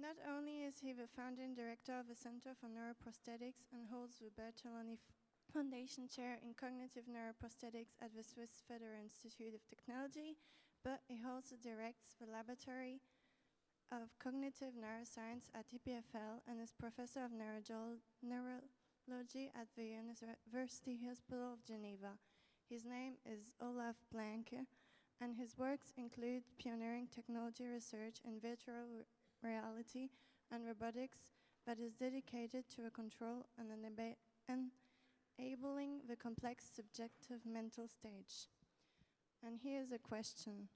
Not only is he the founding director of the Center for Neuroprosthetics and holds the Bertolini Foundation Chair in Cognitive Neuroprosthetics at the Swiss Federal Institute of Technology, but he also directs the Laboratory of Cognitive Neuroscience at EPFL and is Professor of Neurology at the University Hospital of Geneva. His name is Olaf Blanke, and his works include pioneering technology research in virtual reality and robotics that is dedicated to a control and enabling the complex subjective mental stage. And here's a question.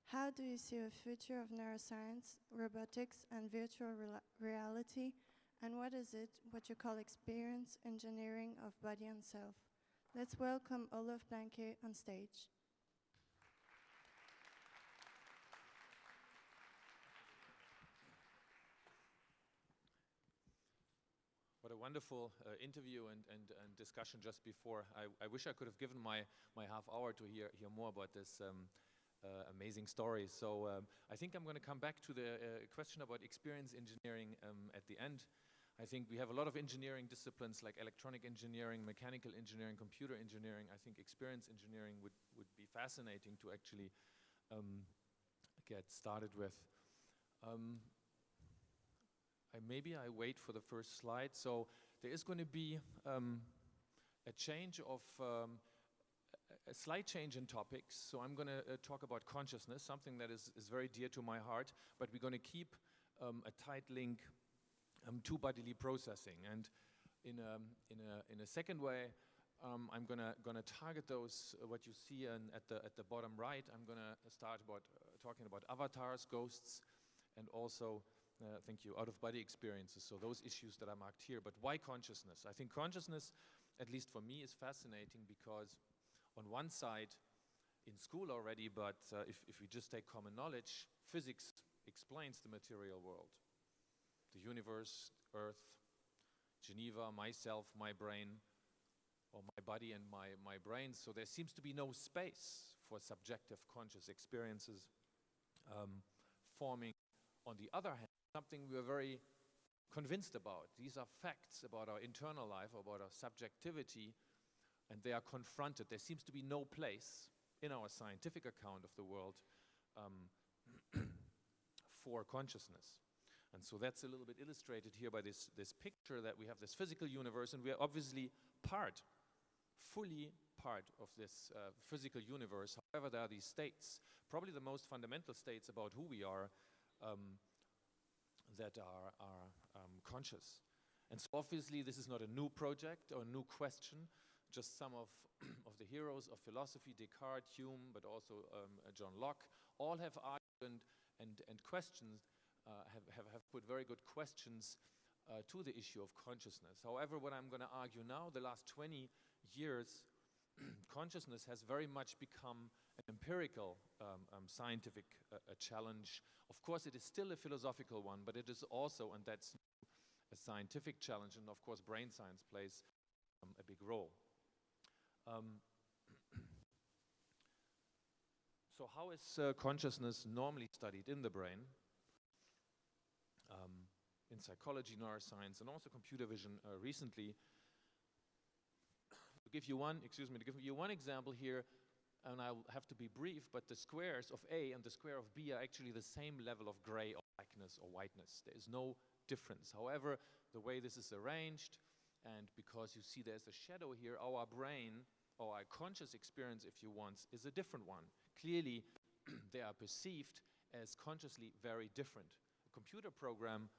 How do you see the future of neuroscience, robotics, and virtual reality, and what is it, what you call experience engineering of body and self? Let's welcome Olaf Blanke on stage. What a wonderful interview and discussion just before. I wish I could have given my half hour to hear more about this amazing story. So I think I'm going to come back to the question about experience engineering at the end. I think we have a lot of engineering disciplines like electronic engineering, mechanical engineering, computer engineering. I think experience engineering would be fascinating to actually get started with. Maybe I wait for the first slide. So there is going to be a change of a slight change in topics. So I'm going to talk about consciousness, something that is very dear to my heart, but we're going to keep a tight link to bodily processing. And in a second way, I'm gonna target those what you see at the bottom right. I'm gonna start talking about avatars, ghosts, and also thank you, out-of-body experiences. So those issues that are marked here. But why consciousness? I think consciousness, at least for me, is fascinating because on one side, in school already, but if we just take common knowledge, physics explains the material world. The universe, Earth, Geneva, myself, my brain, or my body and my brain. So there seems to be no space for subjective conscious experiences forming. On the other hand, something we are very convinced about. These are facts about our internal life, about our subjectivity, and they are confronted. There seems to be no place in our scientific account of the world for consciousness. And so that's a little bit illustrated here by this picture that we have this physical universe, and we are obviously fully part of this physical universe. However, there are these states, probably the most fundamental states about who we are, that are conscious. And so obviously this is not a new project or a new question. Just some of the heroes of philosophy, Descartes, Hume, but also John Locke, all have argued and questions, have put very good questions to the issue of consciousness. However, what I'm going to argue now, the last 20 years, consciousness has very much become an empirical scientific challenge. Of course, it is still a philosophical one, but it is also, and that's a scientific challenge, and of course brain science plays a big role. So how is consciousness normally studied in the brain? In psychology, neuroscience, and also computer vision recently. To give you one example here, and I'll have to be brief, but the squares of A and the square of B are actually the same level of gray or blackness or whiteness. There is no difference. However, the way this is arranged, and because you see there's a shadow here, our brain, or our conscious experience, if you want, is a different one. Clearly, they are perceived as consciously very different. A computer program,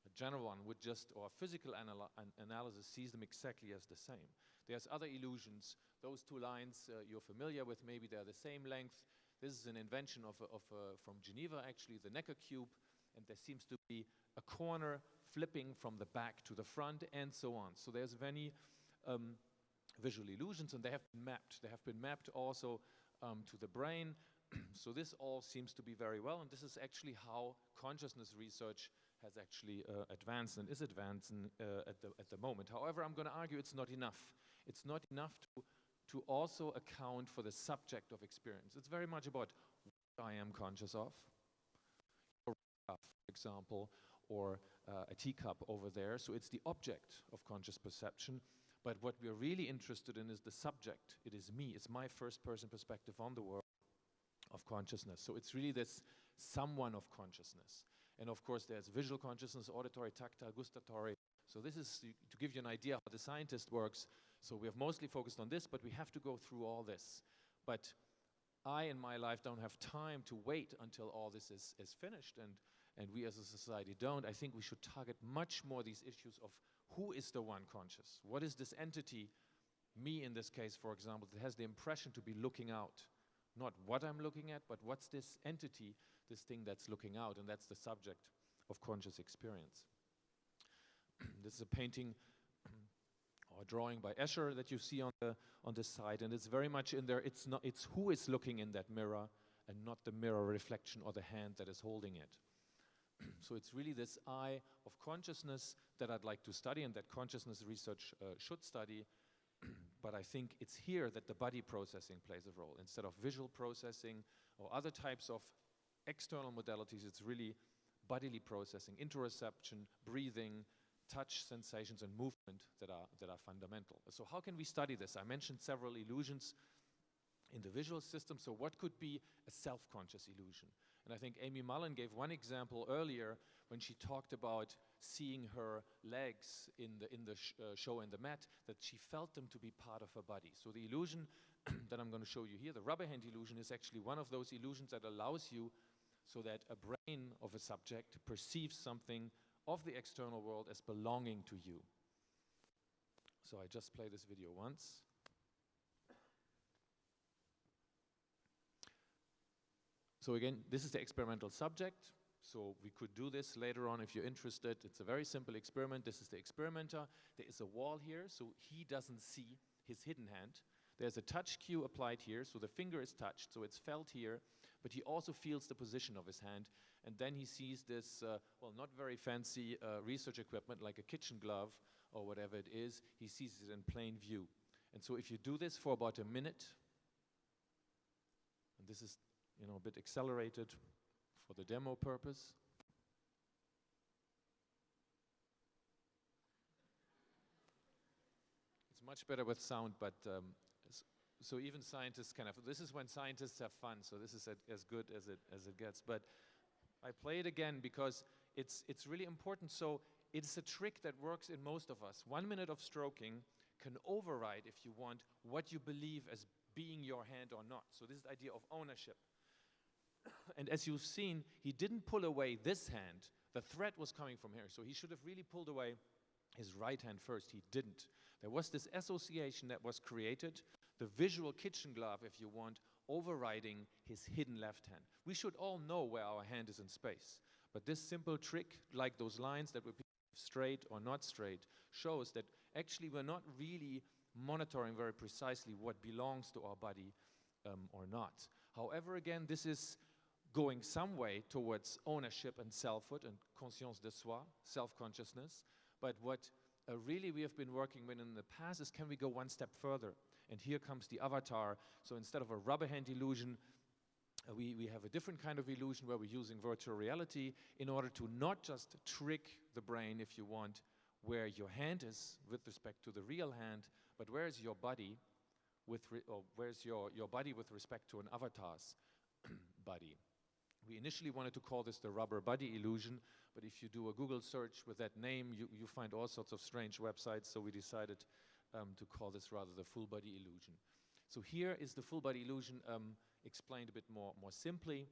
a general one, would just, or a physical analysis sees them exactly as the same. There's other illusions. Those two lines you're familiar with, maybe they're the same length. This is an invention from Geneva, actually, the Necker cube, and there seems to be a corner flipping from the back to the front, and so on. So there's many visual illusions, and they have been mapped. They have been mapped also to the brain. So this all seems to be very well, and this is actually how consciousness research has actually advanced and is advancing at the moment. However, I'm going to argue it's not enough. It's not enough to also account for the subject of experience. It's very much about what I am conscious of, for example, or a teacup over there. So it's the object of conscious perception. But what we're really interested in is the subject. It is me. It's my first-person perspective on the world of consciousness. So it's really this someone of consciousness. And of course, there's visual consciousness, auditory, tactile, gustatory. So this is to give you an idea how the scientist works. So we have mostly focused on this, but we have to go through all this. But I, in my life, don't have time to wait until all this is finished, and we as a society don't. I think we should target much more these issues of who is the one conscious? What is this entity, me in this case, for example, that has the impression to be looking out? Not what I'm looking at, but what's this entity, this thing that's looking out, and that's the subject of conscious experience. This is a painting or drawing by Escher that you see on this side, and it's very much in there. It's who is looking in that mirror, and not the mirror reflection or the hand that is holding it. So it's really this eye of consciousness that I'd like to study, and that consciousness research should study. But I think it's here that the body processing plays a role. Instead of visual processing or other types of external modalities, it's really bodily processing, interoception, breathing, touch, sensations, and movement that are fundamental. So how can we study this? I mentioned several illusions in the visual system. So what could be a self-conscious illusion? And I think Amy Mullen gave one example earlier when she talked about seeing her legs in the show in the mat, that she felt them to be part of her body. So the illusion that I'm going to show you here, the rubber hand illusion, is actually one of those illusions that allows you so that a brain of a subject perceives something of the external world as belonging to you. So I just play this video once. So again, this is the experimental subject. So we could do this later on if you're interested. It's a very simple experiment. This is the experimenter. There is a wall here, so he doesn't see his hidden hand. There's a touch cue applied here, so the finger is touched, so it's felt here, but he also feels the position of his hand. And then he sees this, well, not very fancy research equipment like a kitchen glove or whatever it is. He sees it in plain view. And so if you do this for about a minute, and this is, a bit accelerated for the demo purpose. It's much better with sound, but so even scientists this is when scientists have fun, so this is as good as it gets. But I play it again because it's really important. So it's a trick that works in most of us. 1 minute of stroking can override, if you want, what you believe as being your hand or not. So this is the idea of ownership. And as you've seen, he didn't pull away this hand. The threat was coming from here. So he should have really pulled away his right hand first. He didn't. There was this association that was created, the visual kitchen glove, if you want, overriding his hidden left hand. We should all know where our hand is in space. But this simple trick, like those lines that were straight or not straight, shows that actually we're not really monitoring very precisely what belongs to our body or not. However, again, this is going some way towards ownership and selfhood and conscience de soi, self-consciousness. But what really we have been working with in the past is, can we go one step further? And here comes the avatar. So instead of a rubber hand illusion, we have a different kind of illusion where we're using virtual reality in order to not just trick the brain, if you want, where your hand is with respect to the real hand, but where is your body where's your body with respect to an avatar's body. We initially wanted to call this the rubber body illusion, but if you do a Google search with that name, you find all sorts of strange websites, so we decided to call this rather the full body illusion. So here is the full body illusion explained a bit more simply.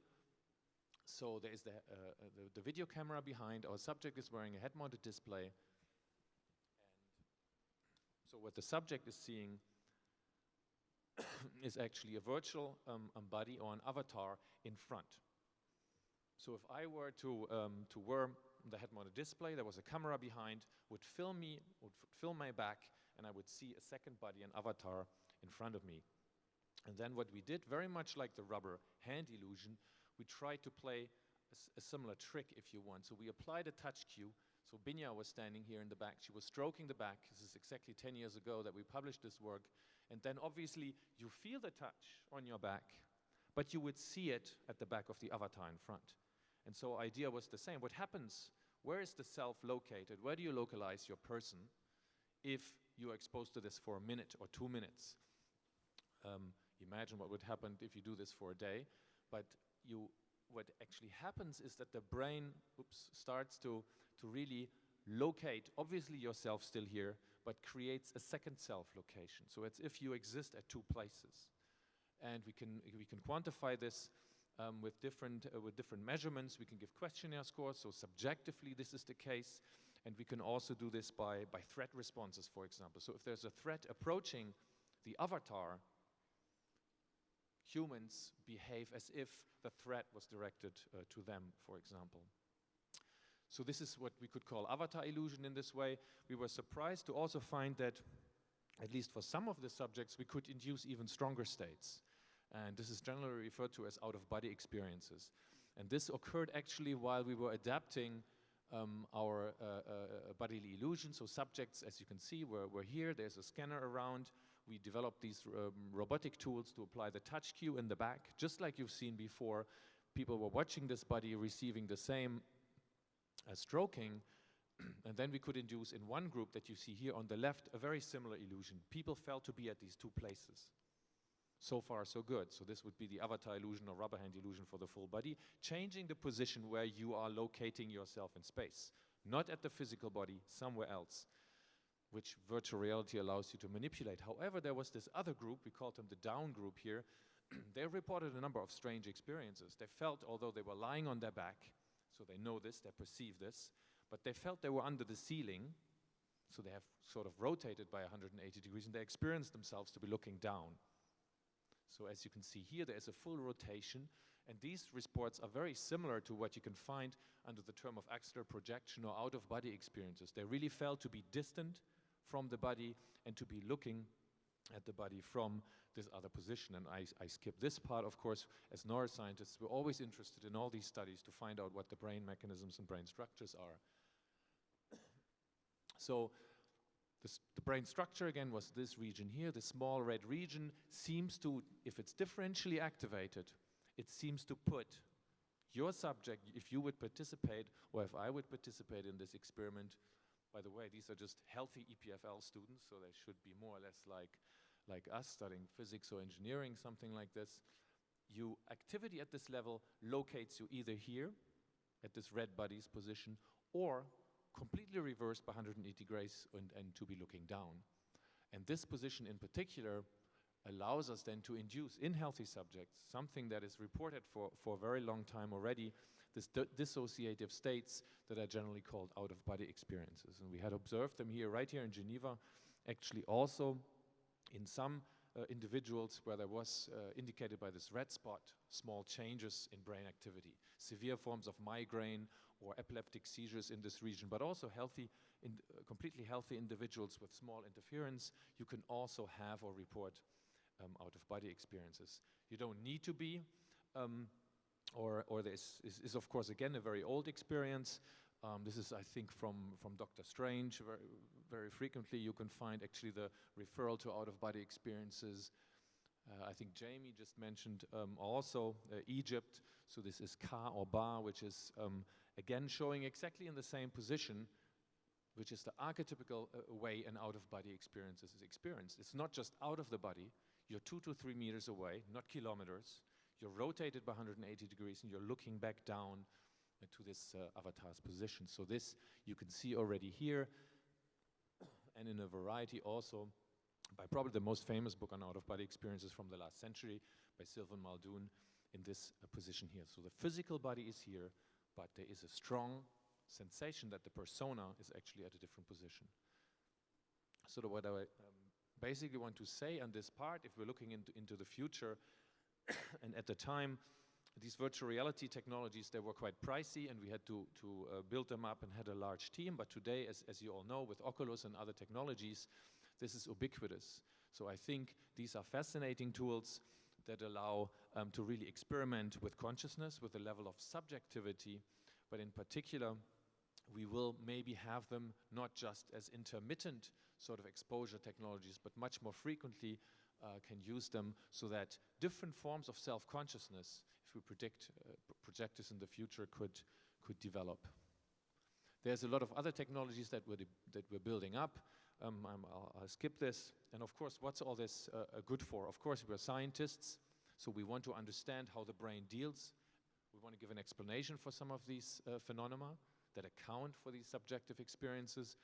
So there is the video camera behind. Our subject is wearing a head-mounted display. And so what the subject is seeing is actually a virtual body or an avatar in front. So if I were to wear the head-mounted display, there was a camera behind, would film me, would film my back, and I would see a second body, an avatar, in front of me. And then what we did, very much like the rubber hand illusion, we tried to play a similar trick, if you want. So we applied a touch cue. So Binya was standing here in the back. She was stroking the back. This is exactly 10 years ago that we published this work. And then obviously you feel the touch on your back, but you would see it at the back of the avatar in front. And so idea was the same. What happens Where is the self located? Where do you localize your person if you are exposed to this for a minute or 2 minutes? Imagine what would happen if you do this for a day. But what actually happens is that the brain starts to really locate, obviously yourself still here, but creates a second self location. So it's if you exist at 2 places. And we can quantify this with different measurements. We can give questionnaire scores, so subjectively this is the case. And we can also do this by threat responses, for example. So if there's a threat approaching the avatar, humans behave as if the threat was directed to them, for example. So this is what we could call avatar illusion in this way. We were surprised to also find that, at least for some of the subjects, we could induce even stronger states. And this is generally referred to as out-of-body experiences. And this occurred actually while we were adapting our bodily illusion. So subjects, as you can see, were here. There's a scanner around. We developed these robotic tools to apply the touch cue in the back, just like you've seen before. People were watching this body, receiving the same stroking, and then we could induce in one group that you see here on the left a very similar illusion. People felt to be at these 2 places. So far, so good. So this would be the avatar illusion or rubber hand illusion for the full body, changing the position where you are locating yourself in space, not at the physical body, somewhere else, which virtual reality allows you to manipulate. However, there was this other group, we called them the down group here. They reported a number of strange experiences. They felt, although they were lying on their back, so they know this, they perceive this, but they felt they were under the ceiling, so they have sort of rotated by 180 degrees, and they experienced themselves to be looking down. So as you can see here, there is a full rotation, and these reports are very similar to what you can find under the term of axillary projection or out-of-body experiences. They really felt to be distant from the body and to be looking at the body from this other position. And I skip this part, of course. As neuroscientists, we're always interested in all these studies to find out what the brain mechanisms and brain structures are. So the brain structure, again, was this region here. The small red region seems to, if it's differentially activated, it seems to put your subject, if you would participate, or if I would participate in this experiment. By the way, these are just healthy EPFL students, so they should be more or less like us, studying physics or engineering, something like this. Activity at this level locates you either here, at this red body's position, or completely reversed by 180 degrees and to be looking down. And this position in particular allows us then to induce in healthy subjects something that is reported for a very long time already, this dissociative states that are generally called out-of-body experiences. And we had observed them here, right here in Geneva, actually also in some individuals where there was indicated by this red spot, small changes in brain activity, severe forms of migraine or epileptic seizures in this region, but also healthy, completely healthy individuals with small interference. You can also have or report out-of-body experiences. You don't need to be, or this is of course again a very old experience. This is, I think, from Dr. Strange. Very frequently you can find actually the referral to out-of-body experiences. I think Jamie just mentioned also Egypt. So this is Ka or Ba, which is again showing exactly in the same position, which is the archetypical way an out-of-body experience is experienced. It's not just out of the body. You're 2 to 3 meters away, not kilometers. You're rotated by 180 degrees and you're looking back down to this avatar's position. So this you can see already here, and in a variety also by probably the most famous book on out-of-body experiences from the last century by Sylvain Muldoon in this position here. So the physical body is here, but there is a strong sensation that the persona is actually at a different position. So what I basically want to say on this part, if we're looking into the future, and at the time, these virtual reality technologies, they were quite pricey, and we had to build them up and had a large team. But today, as you all know, with Oculus and other technologies, this is ubiquitous. So I think these are fascinating tools that allow to really experiment with consciousness, with a level of subjectivity, but in particular, we will maybe have them not just as intermittent sort of exposure technologies, but much more frequently can use them so that different forms of self-consciousness, if we project this in the future, could develop. There's a lot of other technologies that we're building up. I'll skip this. And of course, what's all this good for? Of course, we're scientists, so we want to understand how the brain deals. We want to give an explanation for some of these phenomena that account for these subjective experiences.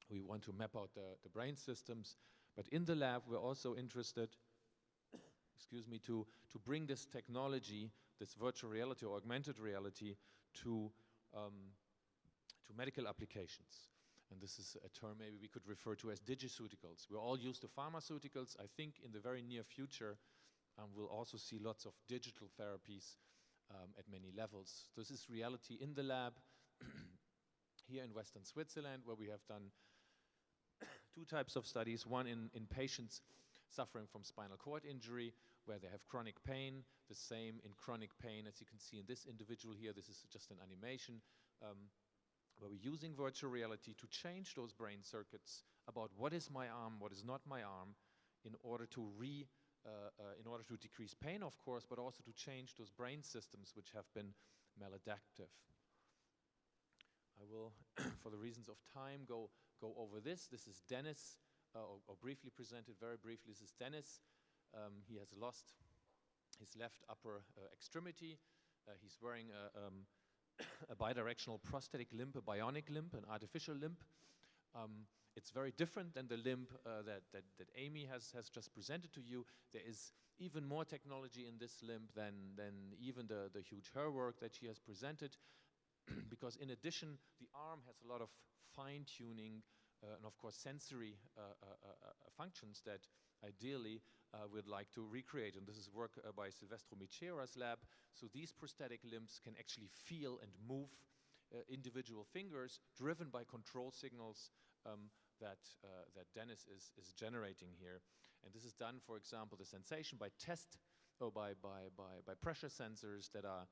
We want to map out the brain systems. But in the lab, we're also interested, excuse me, to bring this technology, this virtual reality or augmented reality, to medical applications. And this is a term maybe we could refer to as digiceuticals. We're all used to pharmaceuticals. I think in the very near future, we'll also see lots of digital therapies at many levels. This is reality in the lab here in Western Switzerland, where we have done two types of studies. One in patients suffering from spinal cord injury, where they have chronic pain. The same in chronic pain, as you can see in this individual here. This is just an animation where we're using virtual reality to change those brain circuits about what is my arm, what is not my arm, in order to decrease pain, of course, but also to change those brain systems which have been maladaptive. I will, for the reasons of time, go over this. This is Dennis, or briefly presented, very briefly. This is Dennis. He has lost his left upper extremity. He's wearing a bidirectional prosthetic limb, a bionic limb, an artificial limb. It's very different than the limb that Amy has just presented to you. There is even more technology in this limb than even the huge hair work that she has presented, because in addition, the arm has a lot of fine-tuning and of course sensory functions that ideally we'd like to recreate. And this is work by Silvestro Michera's lab. So these prosthetic limbs can actually feel and move individual fingers driven by control signals that Dennis is generating here. And this is done, for example, the sensation by pressure sensors that are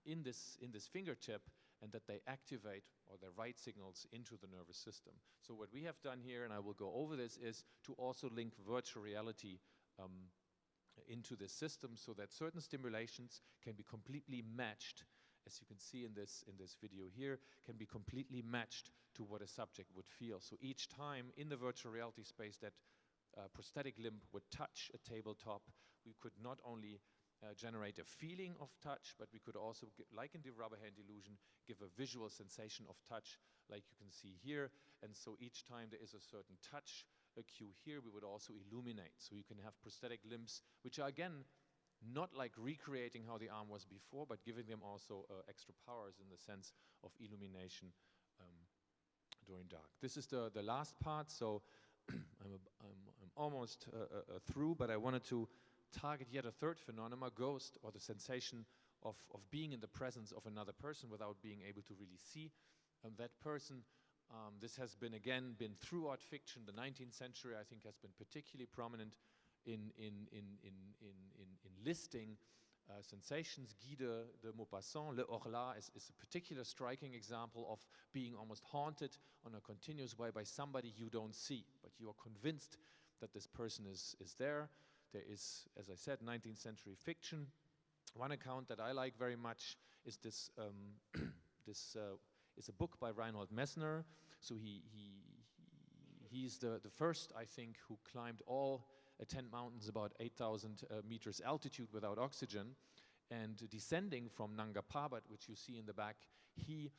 in this fingertip, and that they activate or they write signals into the nervous system. So what we have done here, and I will go over this, is to also link virtual reality into this system so that certain stimulations can be completely matched, as you can see in this video here, can be completely matched to what a subject would feel. So each time in the virtual reality space that prosthetic limb would touch a tabletop, we could not only generate a feeling of touch, but we could also, like in the rubber hand illusion, give a visual sensation of touch, like you can see here. And so each time there is a certain touch cue here, we would also illuminate. So you can have prosthetic limbs, which are again not like recreating how the arm was before, but giving them also extra powers in the sense of illumination during dark. This is the last part, so I'm almost through, but I wanted to target yet a third phenomenon, ghost, or the sensation of being in the presence of another person without being able to really see that person. This has been throughout fiction. The 19th century, I think, has been particularly prominent in listing sensations. Guy de Maupassant, Le Horla, is a particular striking example of being almost haunted on a continuous way by somebody you don't see, but you are convinced that this person is there. There is, as I said, 19th century fiction. One account that I like very much is this. Is a book by Reinhold Messner. So he's the first, I think, who climbed all 10 mountains about 8,000 meters altitude without oxygen, and descending from Nanga Parbat, which you see in the back, he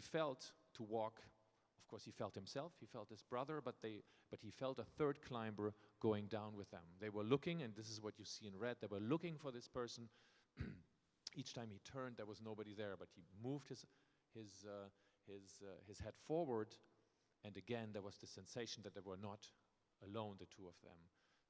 felt to walk. Of course, he felt himself, he felt his brother, but he felt a third climber going down with them. They were looking, and this is what you see in red, they were looking for this person. Each time he turned, there was nobody there, but he moved his head forward, and again, there was the sensation that they were not alone, the two of them.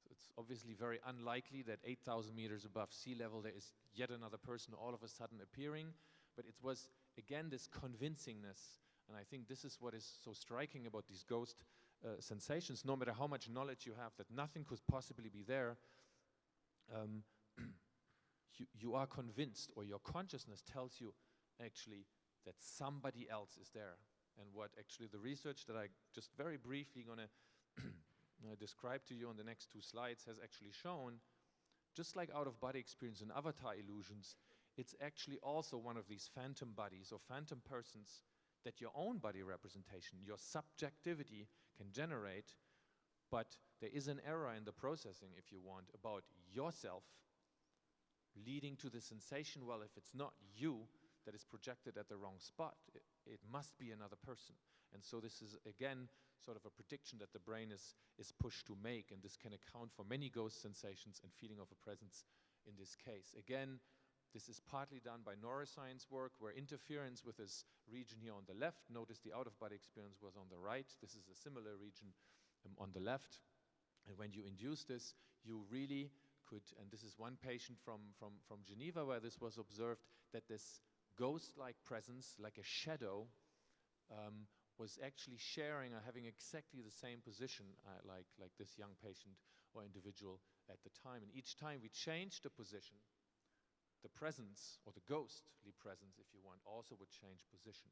So it's obviously very unlikely that 8,000 meters above sea level, there is yet another person all of a sudden appearing, but it was, again, this convincingness. And I think this is what is so striking about these ghost sensations. No matter how much knowledge you have that nothing could possibly be there, you are convinced, or your consciousness tells you actually that somebody else is there. And what actually the research that I just very briefly going to describe to you on the next two slides has actually shown, just like out-of-body experience and avatar illusions, it's actually also one of these phantom bodies or phantom persons that your own body representation, your subjectivity can generate, but there is an error in the processing, if you want, about yourself leading to the sensation, well, if it's not you that is projected at the wrong spot, it must be another person. And so this is, again, sort of a prediction that the brain is pushed to make, and this can account for many ghost sensations and feeling of a presence in this case. Again, this is partly done by neuroscience work, where interference with this region here on the left, notice the out-of-body experience was on the right, this is a similar region on the left. And when you induce this, you really could, and this is one patient from Geneva where this was observed, that this ghost-like presence, like a shadow, was actually sharing or having exactly the same position like this young patient or individual at the time. And each time we changed the position, the presence, or the ghostly presence, if you want, also would change position.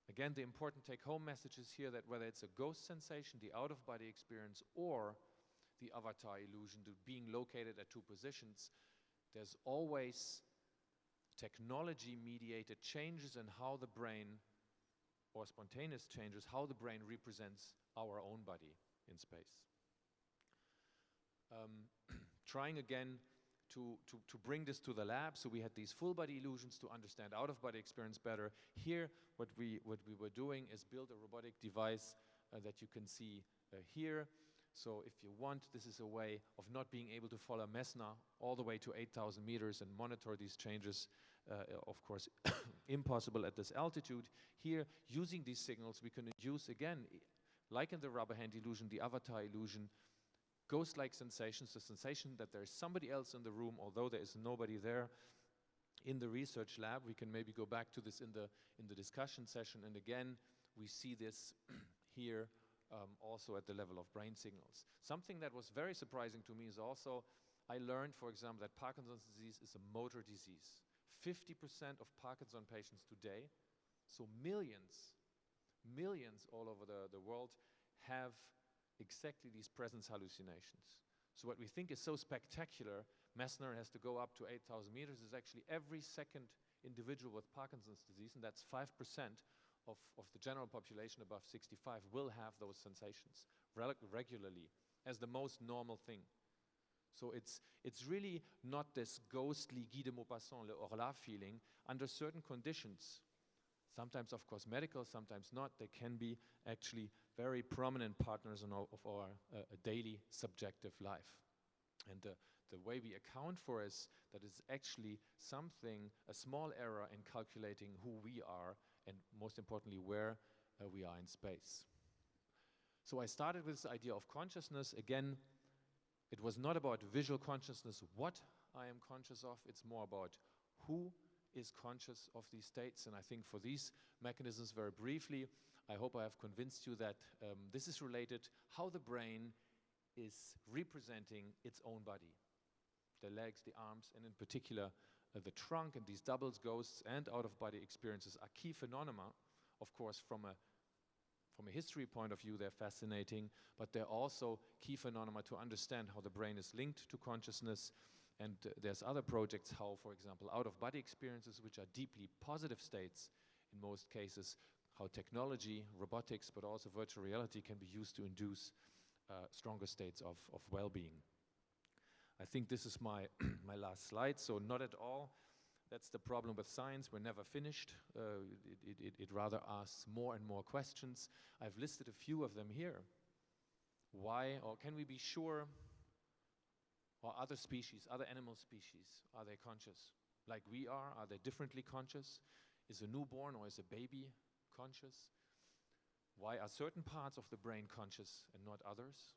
Again, the important take-home message is here that whether it's a ghost sensation, the out-of-body experience, or the avatar illusion, to being located at two positions, there's always technology-mediated changes in how the brain, or spontaneous changes, how the brain represents our own body in space. Trying again to bring this to the lab, so we had these full-body illusions to understand out-of-body experience better. Here, what we were doing is build a robotic device that you can see here. So if you want, this is a way of not being able to follow Messner all the way to 8,000 meters and monitor these changes. Of course, impossible at this altitude. Here, using these signals, we can induce, again, like in the rubber hand illusion, the avatar illusion, ghost-like sensations, the sensation that there is somebody else in the room, although there is nobody there. In the research lab, we can maybe go back to this in the discussion session, and again, we see this here also at the level of brain signals. Something that was very surprising to me is also, I learned, for example, that Parkinson's disease is a motor disease. 50% of Parkinson patients today, so millions all over the world, have exactly these presence hallucinations. So what we think is so spectacular, Messner has to go up to 8,000 meters, is actually every second individual with Parkinson's disease, and that's 5% of the general population above 65 will have those sensations regularly as the most normal thing. So it's really not this ghostly Guy de Maupassant, le Olaf feeling. Under certain conditions, sometimes of course medical, sometimes not, they can be actually very prominent partners of our daily subjective life. And the way we account for is that it's actually something, a small error in calculating who we are, and most importantly, where we are in space. So I started with this idea of consciousness. Again, it was not about visual consciousness, what I am conscious of, it's more about who is conscious of these states. And I think for these mechanisms, very briefly, I hope I have convinced you that this is related how the brain is representing its own body. The legs, the arms, and in particular the trunk, and these doubles, ghosts, and out-of-body experiences are key phenomena. Of course, from a history point of view, they're fascinating, but they're also key phenomena to understand how the brain is linked to consciousness. And there's other projects, how, for example, out-of-body experiences, which are deeply positive states in most cases, how technology, robotics, but also virtual reality can be used to induce stronger states of well-being. I think this is my last slide, so not at all. That's the problem with science. We're never finished. It rather asks more and more questions. I've listed a few of them here. Why, or can we be sure, or other species, other animal species, are they conscious? Like we are they differently conscious? Is a newborn or is a baby conscious? Why are certain parts of the brain conscious and not others?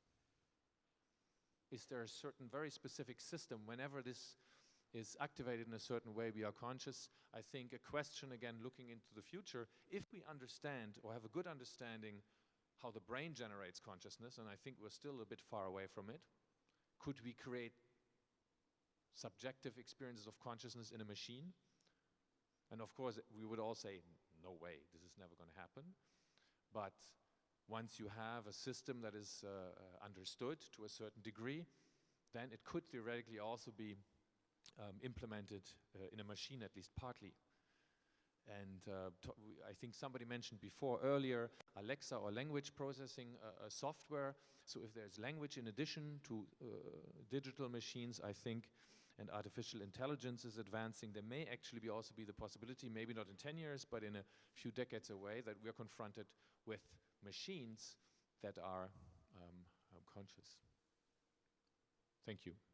Is there a certain very specific system, whenever this is activated in a certain way, we are conscious? I think a question, again, looking into the future, if we understand or have a good understanding how the brain generates consciousness, and I think we're still a bit far away from it, could we create subjective experiences of consciousness in a machine? And of course, we would all say, no way, this is never going to happen. But once you have a system that is understood to a certain degree, then it could theoretically also be implemented in a machine, at least partly. And I think somebody mentioned before earlier Alexa or language processing software. So if there's language in addition to digital machines, I think, and artificial intelligence is advancing, there may actually also be the possibility, maybe not in 10 years, but in a few decades away, that we're confronted with machines that are conscious. Thank you.